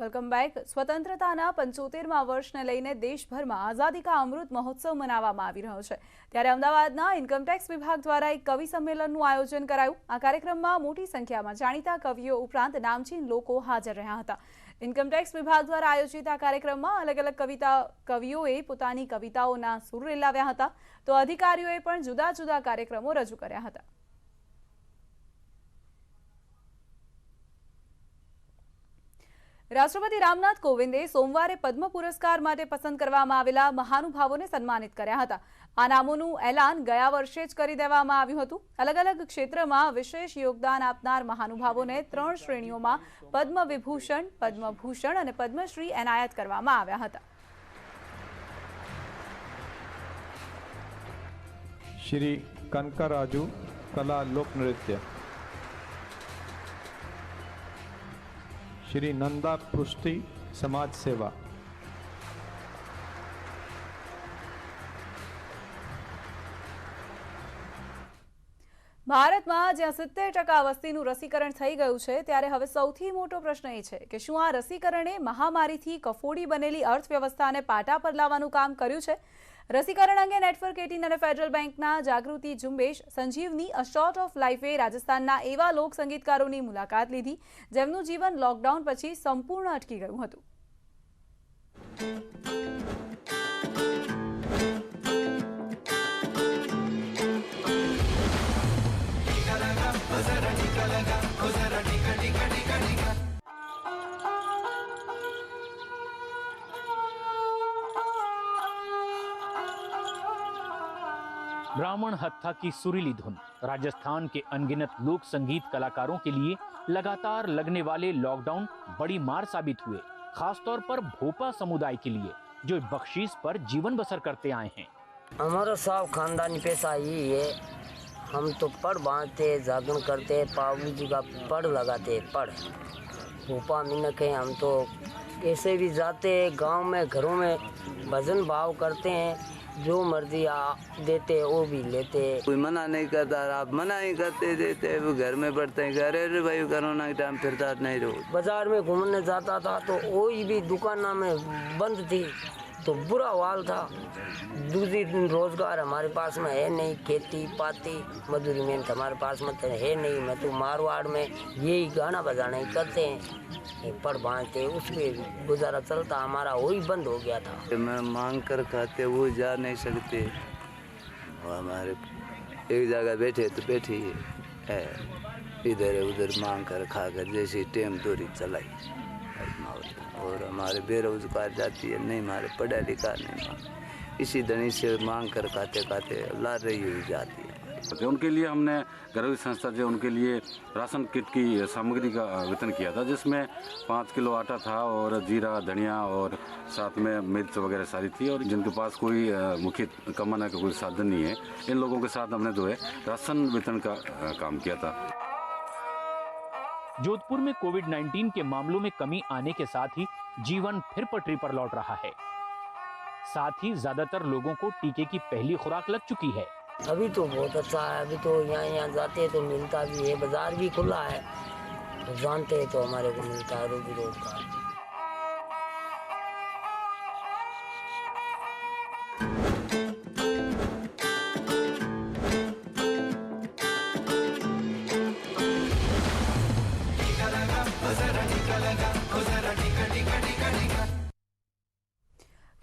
Welcome back. સ્વતંત્રતાના 75મા વર્ષને લઈને દેશભરમાં આઝાદી કા અમૃત મહોત્સવ મનાવવામાં આવી રહ્યો છે। ત્યારે અમદાવાદના ઇન્કમટેક્સ વિભાગ દ્વારા એક કવિ સંમેલનનું આયોજન કરાયું। આ કાર્યક્રમમાં મોટી સંખ્યામાં જાણીતા કવિઓ ઉપરાંત નામચીન લોકો હાજર રહ્યા હતા। ઇન્કમટેક્સ વિભાગ દ્વારા આયોજિત આ કાર્યક્રમમાં અલગ અલગ કવિઓએ પોતાની કવિતાઓના સૂર રેલાવ્યા હતા, તો અધિકારીઓએ પણ જુદા જુદા કાર્યક્રમો રજૂ કર્યા હતા। રાષ્ટ્રપતિ રામનાથ કોવિંદે સોમવારે પદ્મ પુરસ્કાર માટે પસંદ કરવામાં આવેલા મહાનુભાવોને સન્માનિત કર્યા હતા। આ નામોનું એલાન ગયા વર્ષે જ કરી દેવામાં આવ્યું હતું। અલગ અલગ ક્ષેત્રમાં વિશેષ યોગદાન આપનાર મહાનુભાવોને 3 શ્રેણીઓમાં પદ્મ વિભૂષણ, પદ્મભૂષણ અને પદ્મશ્રી એનાયત કરવામાં આવ્યા હતા। श्री कनकाराजू कला लोक नृत्य, श्री नंदा पृष्टि समाज सेवा, ભારતમાં જ્યાં 70% વસ્તીનું રસીકરણ થઈ ગયું છે, ત્યારે હવે સૌથી મોટો પ્રશ્ન એ છે કે શું આ રસીકરણે મહામારીથી કફોડી બનેલી અર્થવ્યવસ્થાને પાટા પર લાવવાનું કામ કર્યું છે? રસીકરણ અંગે નેટવર્ક 18 અને ફેડરલ બેંકના જાગૃતિ ઝુંબેશ સંજીવની અ શોર્ટ ઓફ લાઈફે રાજસ્થાનના એવા લોક સંગીતકારોની મુલાકાત લીધી જેમનું જીવન લોકડાઉન પછી સંપૂર્ણ અટકી ગયું હતું। ब्राह्मण हत्था की सुरीली धुन राजस्थान के अनगिनत लोक संगीत कलाकारों के लिए लगातार लगने वाले लॉकडाउन बड़ी मार साबित हुए, खासतौर पर भोपा समुदाय के लिए जो बख्शीश पर जीवन बसर करते आए हैं। हमारा सब खानदानी पेशा यही है। हम तो पढ़ बांधते, जागरण करते, पाबू जी का पढ़ लगाते, पढ़ भोपा मिनक है। हम तो ऐसे भी जाते गांव में, घरों में भजन भाव करते हैं, जो मर्जी देते वो भी लेते। कोई मना नहीं करता, आप मना ही करते देते, वो घर में पढ़ते हैं। अरे भाई कोरोना के टाइम फिरता नहीं रहो। बाजार में घूमने जाता था तो वही भी दुकान में बंद थी तो बुरा हाल था। दूसरी रोजगार हमारे पास में है नहीं, खेती पाती मजदूरी में हमारे पास में है नहीं। मैं तो मारवाड़ में यही गाना बजाना ही करते हैं, पढ़ बांधते, उसमें गुजारा चलता। हमारा वही बंद हो गया था। मैं मांग कर खाते, वो जा नहीं सकते। हमारे एक जगह बैठे तो बैठी है, इधर उधर मांग कर खाकर जैसे टेम दूरी चलाई। और हमारे बेरोजगार जाती है नहीं, हमारे पढ़ा लिखा नहीं, इसी धनी से मांग कर खाते खाते ला रही हुई जाती है। उनके लिए हमने गरीबी संस्था जो उनके लिए राशन किट की सामग्री का वितरण किया था, जिसमें 5 किलो आटा था और जीरा, धनिया और साथ में मिर्च वगैरह सारी थी। और जिनके पास कोई मुख्य कमाने का कोई साधन नहीं है, इन लोगों के साथ हमने जो है राशन वितरण का काम किया था। जोधपुर में कोविड-19 के मामलों में कमी आने के साथ ही जीवन फिर पटरी पर लौट रहा है। साथ ही ज्यादातर लोगों को टीके की पहली खुराक लग चुकी है। अभी तो बहुत अच्छा है। अभी तो यहाँ जाते हैं तो मिलता भी है, बाजार भी खुला है तो जानते हैं तो हमारे को मिलता है रोजी रोजगार।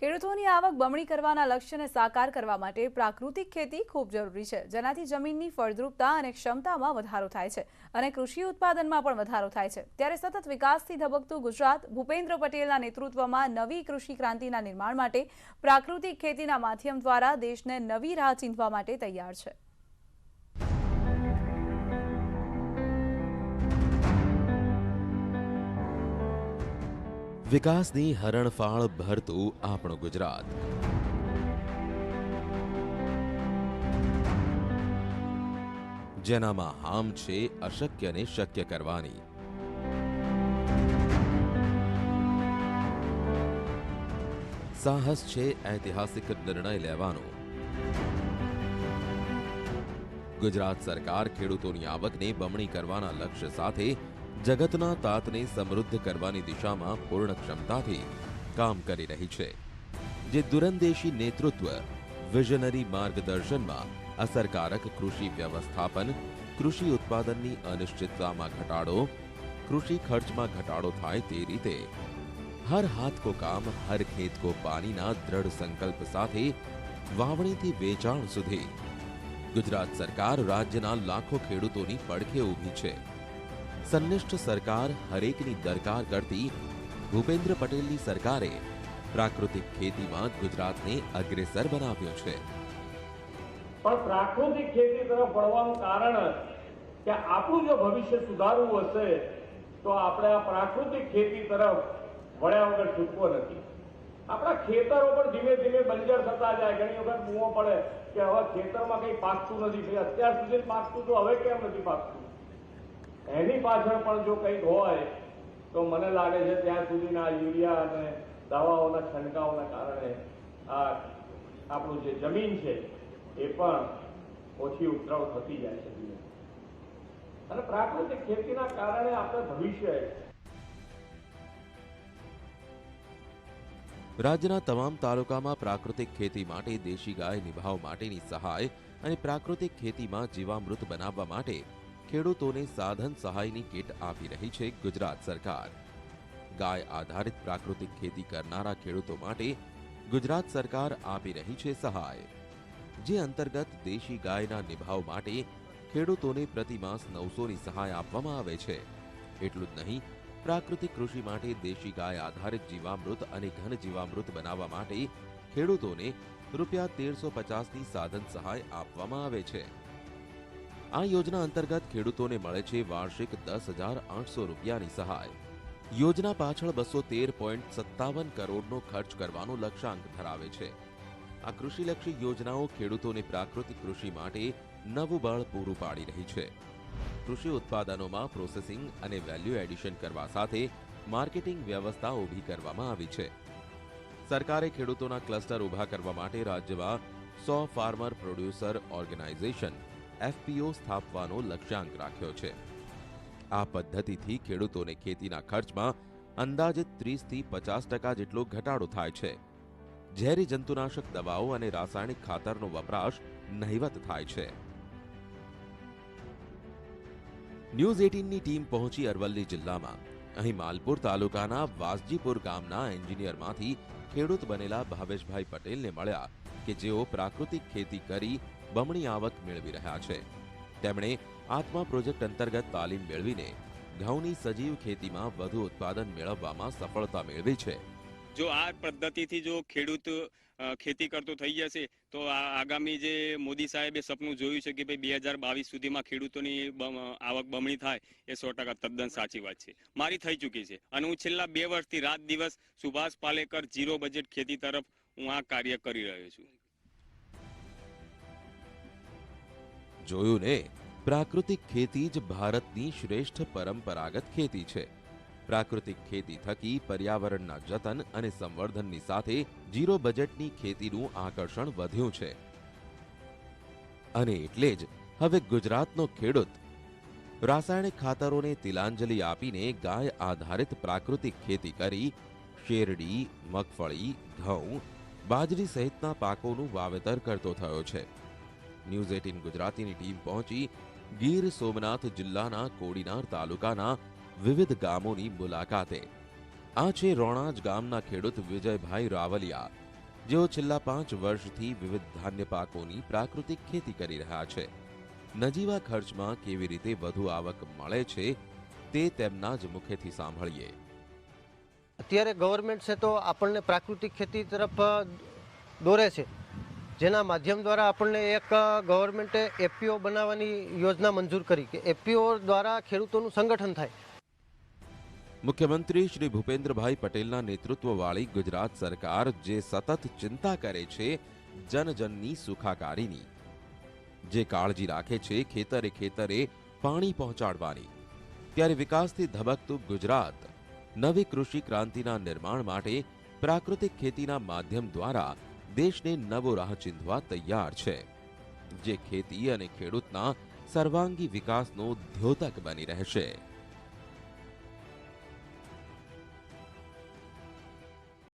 ખેડૂતોની આવક બમણી કરવાના લક્ષ્યને સાકાર કરવા માટે પ્રાકૃતિક ખેતી ખૂબ જરૂરી છે, જેનાથી જમીનની ફળદ્રુપતા અને ક્ષમતામાં વધારો થાય છે અને કૃષિ ઉત્પાદનમાં પણ વધારો થાય છે। ત્યારે સતત વિકાસથી ધબકતું ગુજરાત ભૂપેન્દ્ર પટેલના નેતૃત્વમાં નવી કૃષિ ક્રાંતિના નિર્માણ માટે પ્રાકૃતિક ખેતીના માધ્યમ દ્વારા દેશને નવી રાહ ચીંધવા માટે તૈયાર છે। વિકાસની હરણફાળ ભરતું આપણું ગુજરાત, જેનામાં હામ છે અશક્યને શક્ય કરવાની। સાહસ છે ઐતિહાસિક નિર્ણય લેવાનો। ગુજરાત સરકાર ખેડૂતોની આવકને બમણી કરવાના લક્ષ્ય સાથે જગતના તાતને સમૃદ્ધ કરવાની દિશામાં પૂર્ણ ક્ષમતાથી કામ કરી રહી છે, જે દૂરંદેશી નેતૃત્વ, વિઝનરી માર્ગદર્શનમાં અસરકારક કૃષિ વ્યવસ્થાપન, કૃષિ ઉત્પાદનની અનિશ્ચિતતામાં ઘટાડો, કૃષિ ખર્ચમાં ઘટાડો થાય તે રીતે હર હાથ કો કામ હર ખેત કો પાણીના દ્રઢ સંકલ્પ સાથે વાવણીથી વેચાણ સુધી ગુજરાત સરકાર રાજ્યના લાખો ખેડૂતોની પડખે ઊભી છે. સંનિષ્ઠ સરકાર હરેકની દરકાર કરતી ભૂપેન્દ્ર પટેલની સરકારે પ્રાકૃતિક ખેતીમાં ગુજરાતને અગ્રેસર બનાવ્યો છે. પણ પ્રાકૃતિક ખેતી તરફ વળવાનું કારણ કે આપણું જો ભવિષ્ય સુધારવું હશે તો આપણે આ પ્રાકૃતિક ખેતી તરફ વળ્યા વગર છૂટવો નથી. આપણા ખેતરો પણ ધીમે ધીમે બંજર થતા જાય. ઘણી વખત બૂમો પડે કે હવે ખેતરમાં કંઈ પાકતું નથી, અત્યાર સુધી પાકતું તો હવે કેમ નથી પાકતું. એની પાછળ પણ જો કંઈક હોય તો મને લાગે છે ત્યાં સુધીના યુરિયા અને દવાઓના છંટકાવના કારણે આ આપણું જે જમીન છે એ પણ ઓછી ઉપદ્રવ થતી જાય છે. અને પ્રાકૃતિક ખેતીના કારણે આપણે ભવિષ્ય રાજ્યના તમામ તાલુકામાં પ્રાકૃતિક ખેતી માટે દેશી ગાય નિભાવ માટેની સહાય અને પ્રાકૃતિક ખેતીમાં જીવામૃત બનાવવા માટે ખેડૂતોને સાધન સહાયની કીટ આપી રહી છે ગુજરાત સરકાર. ગાય આધારિત પ્રાકૃતિક ખેતી કરનારા ખેડૂતો માટે ગુજરાત સરકાર આપી રહી છે સહાય, જે અંતર્ગત દેશી ગાયના નિભાવ માટે ખેડૂતોને પ્રતિમાસ 900ની સહાય આપવામાં આવે છે. એટલું જ નહીં, પ્રાકૃતિક કૃષિ માટે દેશી ગાય આધારિત જીવામૃત અને ઘન જીવામૃત બનાવવા માટે ખેડૂતોને ₹1350ની સાધન સહાય આપવામાં આવે છે. આ યોજના અંતર્ગત ખેડૂતોને મળે છે વાર્ષિક ₹10,800ની સહાય. યોજના પાછળ 213.57 કરોડનો ખર્ચ કરવાનો લક્ષ્યાંક ધરાવે છે. આ કૃષિલક્ષી યોજનાઓ ખેડૂતોને પ્રાકૃતિક કૃષિ માટે નવું બળ પૂરું પાડી રહી છે. કૃષિ ઉત્પાદનોમાં પ્રોસેસિંગ અને વેલ્યુ એડિશન કરવા સાથે માર્કેટિંગ વ્યવસ્થા ઊભી કરવામાં આવી છે. સરકારે ખેડૂતોના ક્લસ્ટર ઊભા કરવા માટે રાજ્યમાં 100 ફાર્મર પ્રોડ્યુસર ઓર્ગેનાઇઝેશન FPO સ્થાપવાનો લક્ષ્યાંક રાખ્યો છે. આ પદ્ધતિથી ખેડૂતોને ખેતીના ખર્ચમાં અંદાજિત 30થી 50% જેટલો ઘટાડો થાય છે. ઝેરી જંતુનાશક દવાઓ અને રાસાયણિક ખાતરનો વપરાશ નહિવત થાય છે. ન્યૂઝ 18ની ટીમ પહોંચી અરવલ્લી જિલ્લામાં. અહીં માલપુર તાલુકાના વાસજીપુર ગામના એન્જિનિયરમાંથી ખેડૂત બનેલા ભાવેશભાઈ પટેલને મળ્યા કે જેઓ પ્રાકૃતિક ખેતી કરી બમણી આવક મેળવી રહ્યા છે. તેમણે આત્મા પ્રોજેક્ટ અંતર્ગત તાલીમ મેળવીને ઘઉંની સજીવ ખેતીમાં વધુ ઉત્પાદન મેળવવામાં સફળતા મેળવી છે. જો આ પદ્ધતિથી જો ખેડૂત ખેતી કરતો થઈ જશે તો આગામી જે મોદી સાહેબે સપનું જોયું છે કે ભાઈ 2022 સુધીમાં ખેડૂતોની આવક બમણી થાય એ 100% તદ્દન સાચી વાત છે. મારી થઈ ચૂકી છે અને હું છેલ્લા 2 વર્ષથી રાત દિવસ સુભાષ પાલેકર ઝીરો બજેટ ખેતી તરફ હું આ કાર્ય કરી રહ્યો છું. જોયું ને, પ્રાકૃતિક ખેતી જ ભારતની શ્રેષ્ઠ પરંપરાગત ખેતી છે. પ્રાકૃતિક ખેતી થકી પર્યાવરણના જતન અને સંવર્ધનની સાથે ઝીરો બજેટની ખેતીનું આકર્ષણ વધ્યું છે. અને એટલે જ હવે ગુજરાતનો ખેડૂત રાસાયણિક ખાતરોને તિલાંજલિ આપીને ગાય આધારિત પ્રાકૃતિક ખેતી કરી શેરડી, મગફળી, ઘઉં, બાજરી સહિતના પાકોનું વાવેતર કરતો થયો છે. ન્યૂઝ 18 ગુજરાતીની ટીમ પહોંચી ગીર સોમનાથ જિલ્લાના કોડીનાર તાલુકાના વિવિધ ગામોની મુલાકાતે. આ છે રોણાજ ગામના ખેડૂત વિજયભાઈ રાવલિયા, જેઓ છેલ્લા 5 વર્ષથી વિવિધ ધાન્ય પાકોની પ્રાકૃતિક ખેતી કરી રહ્યા છે. નજીવા ખર્ચમાં કેવી રીતે વધુ આવક મળે છે તે તેમના જ મુખેથી સાંભળીએ. અત્યારે ગવર્મેન્ટ છે તો આપણને પ્રાકૃતિક ખેતી તરફ દોરે છે, જેના માધ્યમ દ્વારા આપણને એક ગવર્મેન્ટે FPO બનાવવાની યોજના મંજૂર કરી કે FPO દ્વારા ખેડૂતોનું સંગઠન થાય. મુખ્યમંત્રી શ્રી ભૂપેન્દ્રભાઈ પટેલના નેતૃત્વવાળી ગુજરાત સરકાર જે સતત ચિંતા કરે છે જનજનની સુખાકારીની, જે કાળજી રાખે છે ખેતરે ખેતરે પાણી પહોંચાડવાની, ત્યારે વિકાસથી ધબકતું ગુજરાત નવી કૃષિ ક્રાંતિના નિર્માણ માટે પ્રાકૃતિક ખેતીના માધ્યમ દ્વારા દેશને નવો રાહ ચીંધવા તૈયાર છે, જે ખેતી અને ખેડૂતના સર્વાંગી વિકાસનો દ્યોતક બની રહેશે.